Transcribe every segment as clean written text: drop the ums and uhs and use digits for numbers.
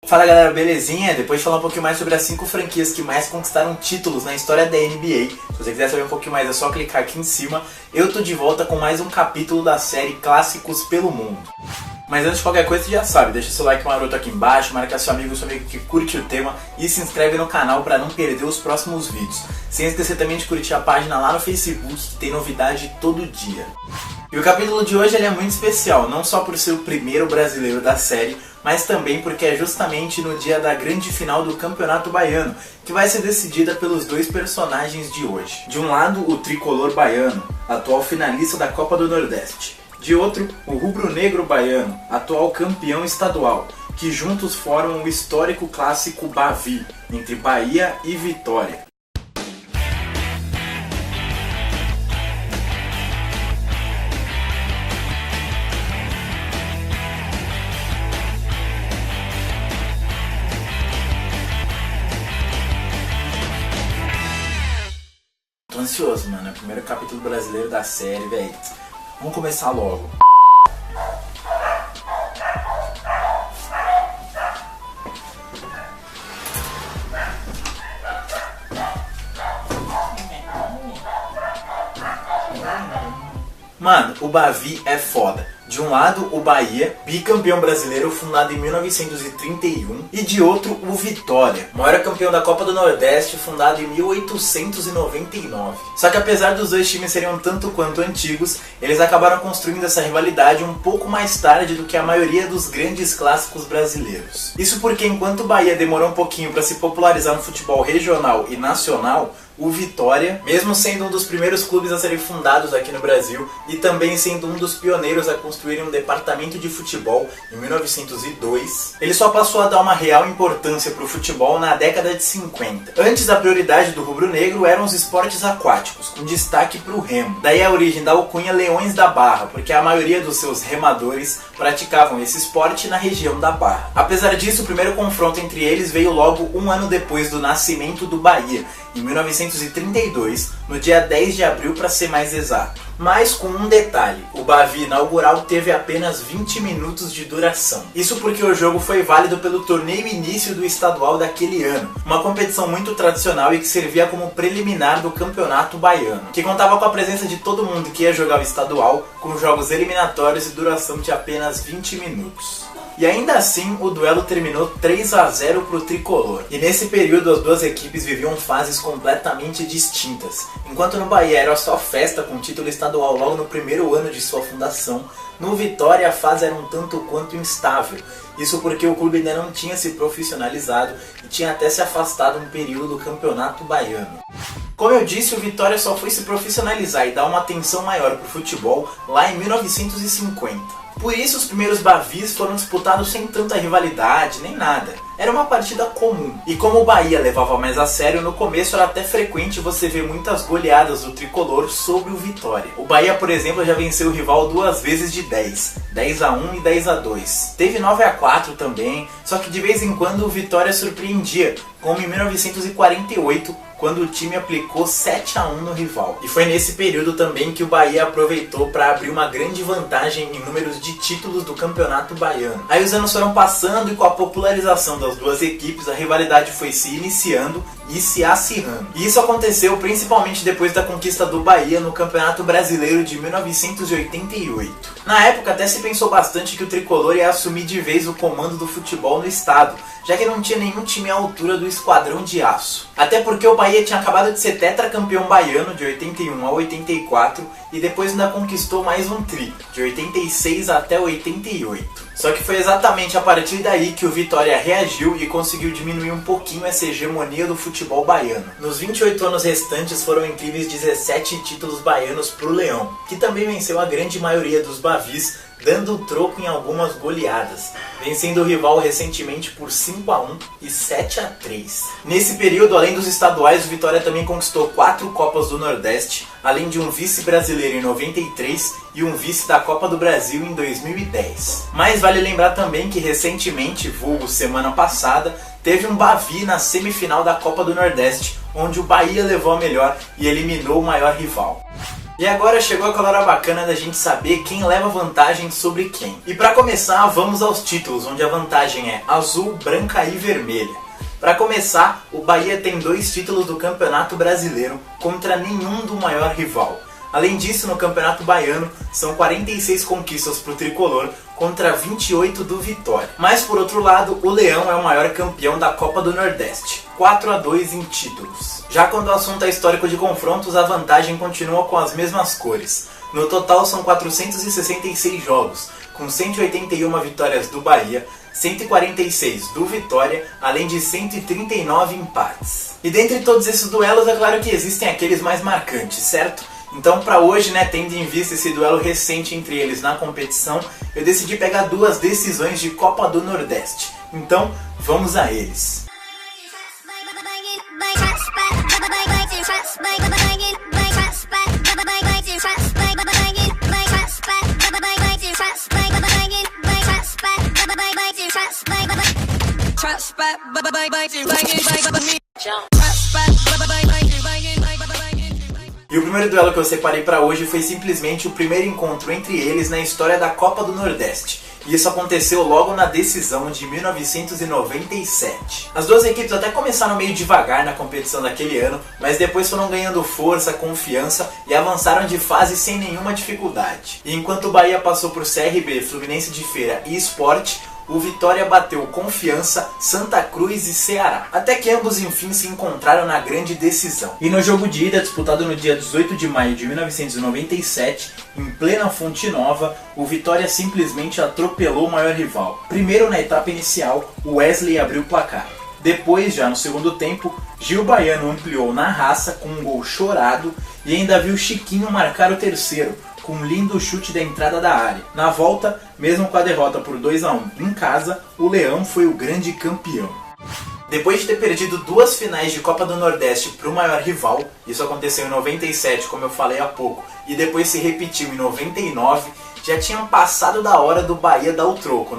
Fala galera, belezinha? Depois de falar um pouquinho mais sobre as 5 franquias que mais conquistaram títulos na história da NBA, se você quiser saber um pouquinho mais é só clicar aqui em cima. Eu tô de volta com mais um capítulo da série Clássicos pelo Mundo. Mas antes de qualquer coisa, você já sabe, deixa seu like maroto aqui embaixo, marca seu amigo que curte o tema e se inscreve no canal para não perder os próximos vídeos. Sem esquecer também de curtir a página lá no Facebook, que tem novidade todo dia. E o capítulo de hoje ele é muito especial, não só por ser o primeiro brasileiro da série, mas também porque é justamente no dia da grande final do Campeonato Baiano, que vai ser decidida pelos dois personagens de hoje. De um lado, o tricolor baiano, atual finalista da Copa do Nordeste. De outro, o rubro-negro baiano, atual campeão estadual, que juntos formam o histórico clássico Bavi, entre Bahia e Vitória. Tô ansioso, mano. É o primeiro capítulo brasileiro da série, velho. Vamos começar logo. Mano, o Bavi é foda. De um lado, o Bahia, bicampeão brasileiro fundado em 1931, e de outro, o Vitória, maior campeão da Copa do Nordeste fundado em 1899. Só que apesar dos dois times serem um tanto quanto antigos, eles acabaram construindo essa rivalidade um pouco mais tarde do que a maioria dos grandes clássicos brasileiros. Isso porque enquanto o Bahia demorou um pouquinho para se popularizar no futebol regional e nacional, o Vitória, mesmo sendo um dos primeiros clubes a serem fundados aqui no Brasil e também sendo um dos pioneiros a construírem um departamento de futebol em 1902, ele só passou a dar uma real importância para o futebol na década de 50. Antes, a prioridade do rubro-negro eram os esportes aquáticos, com destaque para o remo. Daí a origem da alcunha Leões da Barra, porque a maioria dos seus remadores praticavam esse esporte na região da Barra. Apesar disso, o primeiro confronto entre eles veio logo um ano depois do nascimento do Bahia, em 1932, no dia 10 de abril para ser mais exato. Mas com um detalhe, o Bavi inaugural teve apenas 20 minutos de duração. Isso porque o jogo foi válido pelo torneio início do estadual daquele ano, uma competição muito tradicional e que servia como preliminar do Campeonato Baiano, que contava com a presença de todo mundo que ia jogar o estadual, com jogos eliminatórios e duração de apenas 20 minutos. E ainda assim, o duelo terminou 3-0 para o tricolor. E nesse período, as duas equipes viviam fases completamente distintas. Enquanto no Bahia era só festa com título estadual logo no primeiro ano de sua fundação, no Vitória a fase era um tanto quanto instável. Isso porque o clube ainda não tinha se profissionalizado e tinha até se afastado um período do Campeonato Baiano. Como eu disse, o Vitória só foi se profissionalizar e dar uma atenção maior para o futebol lá em 1950. Por isso os primeiros Bavis foram disputados sem tanta rivalidade, nem nada. Era uma partida comum. E como o Bahia levava mais a sério, no começo era até frequente você ver muitas goleadas do tricolor sobre o Vitória. O Bahia, por exemplo, já venceu o rival 2 vezes de 10. 10-1 e 10-2. Teve 9-4 também, só que de vez em quando o Vitória surpreendia, como em 1948, quando o time aplicou 7-1 no rival. E foi nesse período também que o Bahia aproveitou para abrir uma grande vantagem em números de títulos do Campeonato Baiano. Aí os anos foram passando e com a popularização das duas equipes, a rivalidade foi se iniciando e se acirrando. E isso aconteceu principalmente depois da conquista do Bahia no Campeonato Brasileiro de 1988. Na época até se pensou bastante que o tricolor ia assumir de vez o comando do futebol no estado, já que não tinha nenhum time à altura do Esquadrão de Aço. Até porque o Bahia tinha acabado de ser tetracampeão baiano de 81 a 84 e depois ainda conquistou mais um tri, de 86 até 88. Só que foi exatamente a partir daí que o Vitória reagiu e conseguiu diminuir um pouquinho essa hegemonia do futebol baiano. Nos 28 anos restantes foram incríveis 17 títulos baianos pro Leão, que também venceu a grande maioria dos Bavis, dando o troco em algumas goleadas, vencendo o rival recentemente por 5-1 e 7-3. Nesse período, além dos estaduais, o Vitória também conquistou 4 Copas do Nordeste, além de um vice-brasileiro em 93 e um vice da Copa do Brasil em 2010. Mas vale lembrar também que recentemente, vulgo semana passada, teve um Bavi na semifinal da Copa do Nordeste, onde o Bahia levou a melhor e eliminou o maior rival. E agora chegou aquela hora bacana da gente saber quem leva vantagem sobre quem. E para começar, vamos aos títulos, onde a vantagem é azul, branca e vermelha. Para começar, o Bahia tem 2 títulos do Campeonato Brasileiro contra nenhum do maior rival. Além disso, no Campeonato Baiano, são 46 conquistas para o Tricolor contra 28 do Vitória. Mas por outro lado, o Leão é o maior campeão da Copa do Nordeste, 4-2 em títulos. Já quando o assunto é histórico de confrontos, a vantagem continua com as mesmas cores. No total são 466 jogos, com 181 vitórias do Bahia, 146 do Vitória, além de 139 empates. E dentre todos esses duelos, é claro que existem aqueles mais marcantes, certo? Então para hoje, tendo em vista esse duelo recente entre eles na competição, eu decidi pegar 2 decisões de Copa do Nordeste. Então, vamos a eles. E o primeiro duelo que eu separei para hoje foi simplesmente o primeiro encontro entre eles na história da Copa do Nordeste. E isso aconteceu logo na decisão de 1997. As duas equipes até começaram meio devagar na competição daquele ano, mas depois foram ganhando força, confiança e avançaram de fase sem nenhuma dificuldade. E enquanto o Bahia passou por CRB, Fluminense de Feira e Sport, o Vitória bateu Confiança, Santa Cruz e Ceará, até que ambos enfim se encontraram na grande decisão. E no jogo de ida, disputado no dia 18 de maio de 1997, em plena Fonte Nova, o Vitória simplesmente atropelou o maior rival. Primeiro na etapa inicial, o Wesley abriu o placar. Depois, já no segundo tempo, Gil Baiano ampliou na raça com um gol chorado e ainda viu Chiquinho marcar o terceiro, com um lindo chute da entrada da área. Na volta, mesmo com a derrota por 2-1 em casa, o Leão foi o grande campeão. Depois de ter perdido 2 finais de Copa do Nordeste para o maior rival, isso aconteceu em 97, como eu falei há pouco, e depois se repetiu em 99, já tinham passado da hora do Bahia dar o troco,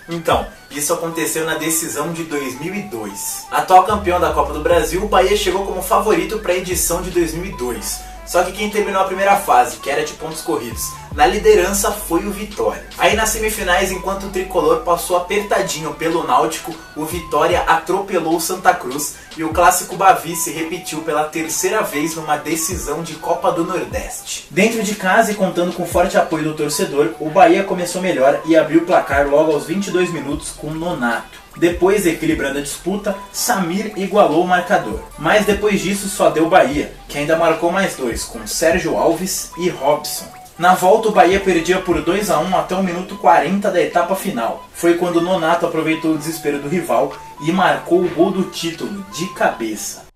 Então, isso aconteceu na decisão de 2002. Atual campeão da Copa do Brasil, o Bahia chegou como favorito para a edição de 2002. Só que quem terminou a primeira fase, que era de pontos corridos, na liderança foi o Vitória. Aí nas semifinais, enquanto o Tricolor passou apertadinho pelo Náutico, o Vitória atropelou o Santa Cruz e o clássico Bavi se repetiu pela 3ª vez numa decisão de Copa do Nordeste. Dentro de casa e contando com forte apoio do torcedor, o Bahia começou melhor e abriu o placar logo aos 22 minutos com Nonato. Depois, equilibrando a disputa, Samir igualou o marcador. Mas depois disso só deu Bahia, que ainda marcou mais 2, com Sérgio Alves e Robson. Na volta, o Bahia perdia por 2-1 até o minuto 40 da etapa final. Foi quando Nonato aproveitou o desespero do rival e marcou o gol do título, de cabeça.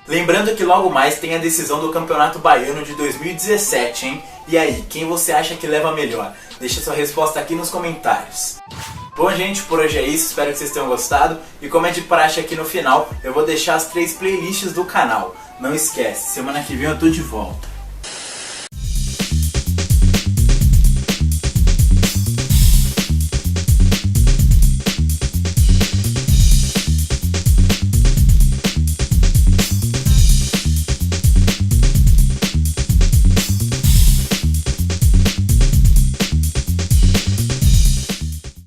Lembrando que logo mais tem a decisão do Campeonato Baiano de 2017, hein? E aí, quem você acha que leva melhor? Deixa sua resposta aqui nos comentários. Bom, gente, por hoje é isso, espero que vocês tenham gostado. E como é de praxe aqui no final, eu vou deixar as 3 playlists do canal. Não esquece, semana que vem eu tô de volta.